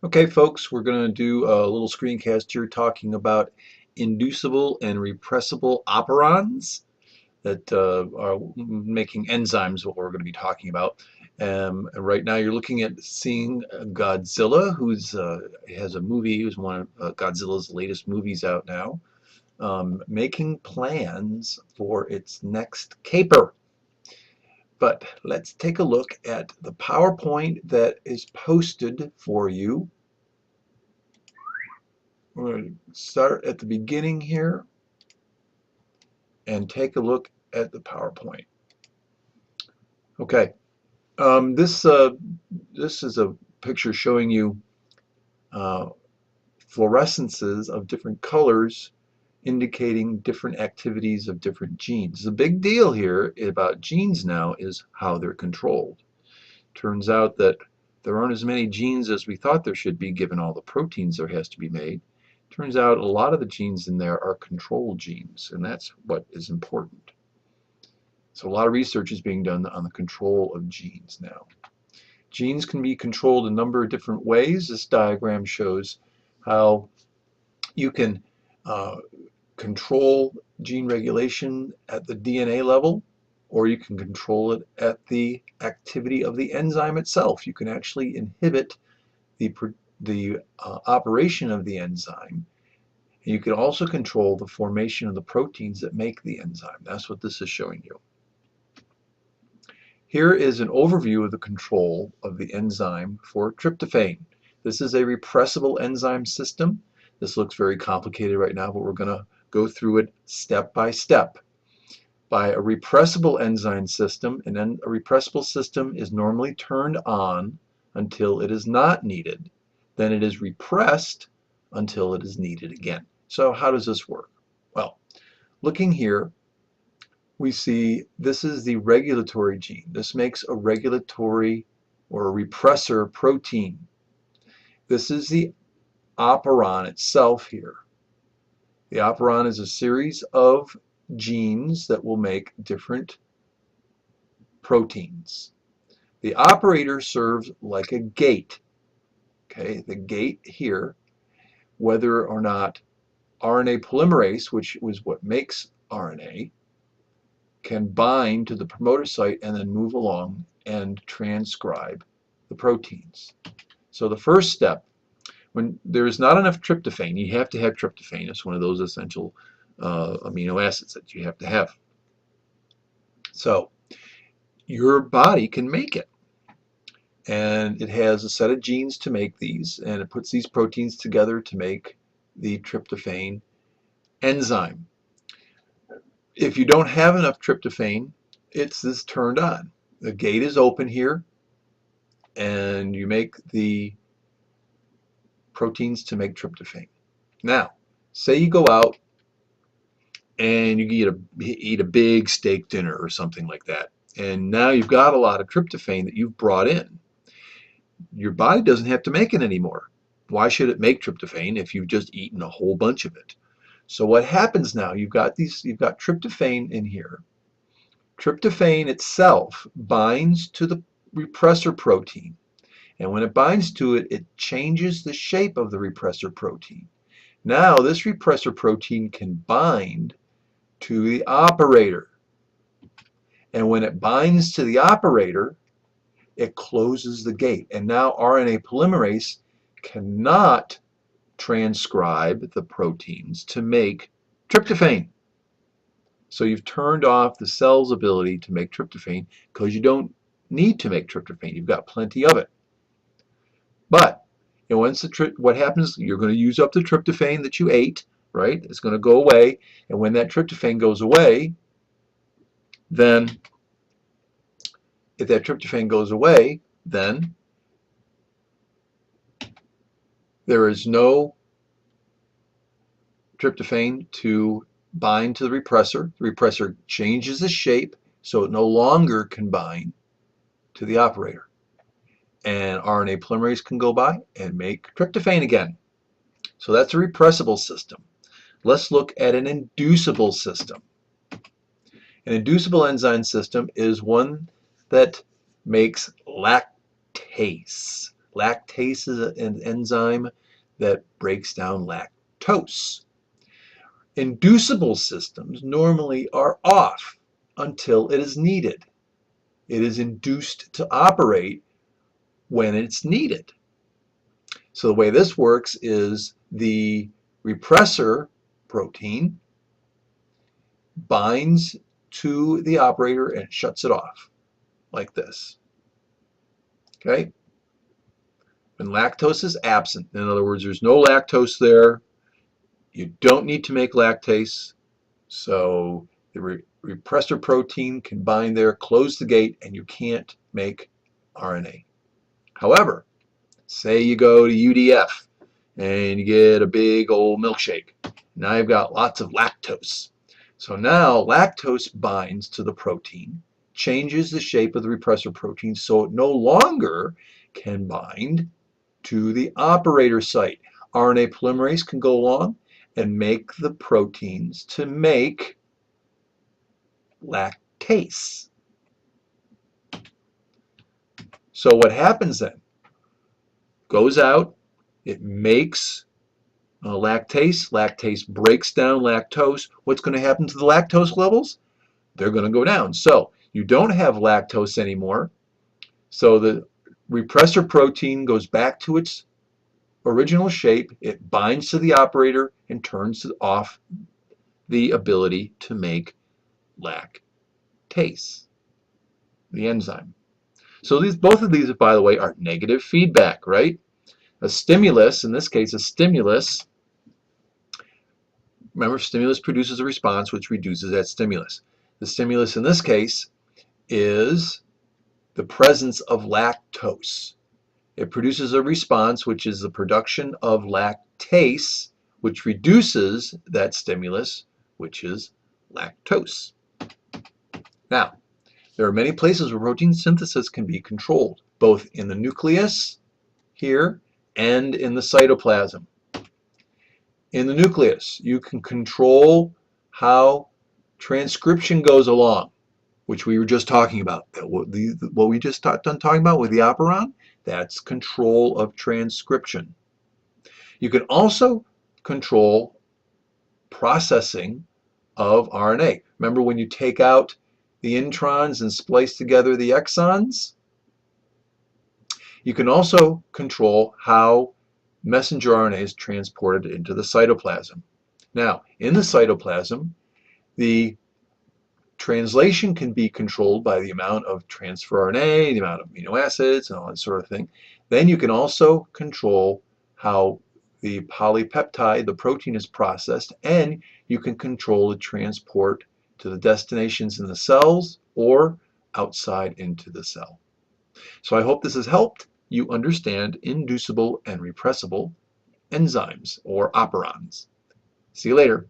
Okay, folks, we're going to do a little screencast here talking about inducible and repressible operons that are making enzymes, what we're going to be talking about. And right now you're looking at seeing Godzilla, who's has a movie, who's one of Godzilla's latest movies out now, making plans for its next caper. But let's take a look at the PowerPoint that is posted for you. We're going to start at the beginning here and take a look at the PowerPoint. Okay, this is a picture showing you uh, fluorescences of different colors indicating different activities of different genes. The big deal here about genes now is how they're controlled. Turns out that there aren't as many genes as we thought there should be given all the proteins there has to be made. Turns out a lot of the genes in there are control genes, and that's what is important. So a lot of research is being done on the control of genes now. Genes can be controlled a number of different ways. This diagram shows how you can control gene regulation at the DNA level, or you can control it at the activity of the enzyme itself. You can actually inhibit the operation of the enzyme. And you can also control the formation of the proteins that make the enzyme. That's what this is showing you. Here is an overview of the control of the enzyme for tryptophan. This is a repressible enzyme system. This looks very complicated right now, but we're going to go through it step by step. By a repressible enzyme system, and then a repressible system is normally turned on until it is not needed. Then it is repressed until it is needed again. So how does this work? Well, looking here, we see this is the regulatory gene. This makes a regulatory or a repressor protein. This is the operon itself here. The operon is a series of genes that will make different proteins. The operator serves like a gate. Okay, the gate here, whether or not RNA polymerase, which was what makes RNA, can bind to the promoter site and then move along and transcribe the proteins. So the first step, when there is not enough tryptophan, you have to have tryptophan. It's one of those essential amino acids that you have to have. So your body can make it. And it has a set of genes to make these, and it puts these proteins together to make the tryptophan enzyme. If you don't have enough tryptophan, it's this turned on. The gate is open here, and you make the proteins to make tryptophan. Now, say you go out and you eat a big steak dinner or something like that, and now you've got a lot of tryptophan that you've brought in. Your body doesn't have to make it anymore. Why should it make tryptophan if you've just eaten a whole bunch of it? So what happens now, you've got tryptophan in here. Tryptophan itself binds to the repressor protein. And when it binds to it, it changes the shape of the repressor protein. Now this repressor protein can bind to the operator. And when it binds to the operator, it closes the gate. And now RNA polymerase cannot transcribe the proteins to make tryptophan. So you've turned off the cell's ability to make tryptophan because you don't need to make tryptophan. You've got plenty of it. But once what happens, you're going to use up the tryptophan that you ate, right? It's going to go away. And when that tryptophan goes away, then if that tryptophan goes away, then there is no tryptophan to bind to the repressor. The repressor changes the shape so it no longer can bind to the operator. And RNA polymerase can go by and make tryptophan again. So that's a repressible system. Let's look at an inducible system. An inducible enzyme system is one that makes lactase. Lactase is an enzyme that breaks down lactose. Inducible systems normally are off until it is needed. It is induced to operate when it's needed. So the way this works is the repressor protein binds to the operator and shuts it off like this. Okay? When lactose is absent, in other words, there's no lactose there, you don't need to make lactase, so the repressor protein can bind there, close the gate, and you can't make RNA. However, say you go to UDF and you get a big old milkshake. Now you've got lots of lactose. So now lactose binds to the protein, changes the shape of the repressor protein so it no longer can bind to the operator site. RNA polymerase can go along and make the proteins to make lactase. So what happens then? Goes out, it makes lactase. Lactase breaks down lactose. What's going to happen to the lactose levels? They're going to go down. So you don't have lactose anymore. So the repressor protein goes back to its original shape. It binds to the operator and turns off the ability to make lactase, the enzyme. So both of these, by the way, are negative feedback, right? A stimulus, in this case, a stimulus, remember, stimulus produces a response which reduces that stimulus. The stimulus in this case is the presence of lactose. It produces a response which is the production of lactase, which reduces that stimulus, which is lactose. Now, there are many places where protein synthesis can be controlled, both in the nucleus here and in the cytoplasm. In the nucleus, you can control how transcription goes along, which we were just talking about. What we just got done talking about with the operon, that's control of transcription. You can also control processing of RNA. Remember when you take out the introns and splice together the exons? You can also control how messenger RNA is transported into the cytoplasm. Now, in the cytoplasm, the translation can be controlled by the amount of transfer RNA, the amount of amino acids, and all that sort of thing. Then you can also control how the polypeptide, the protein, is processed, and you can control the transport to the destinations in the cells or outside into the cell. So I hope this has helped you understand inducible and repressible enzymes or operons. See you later.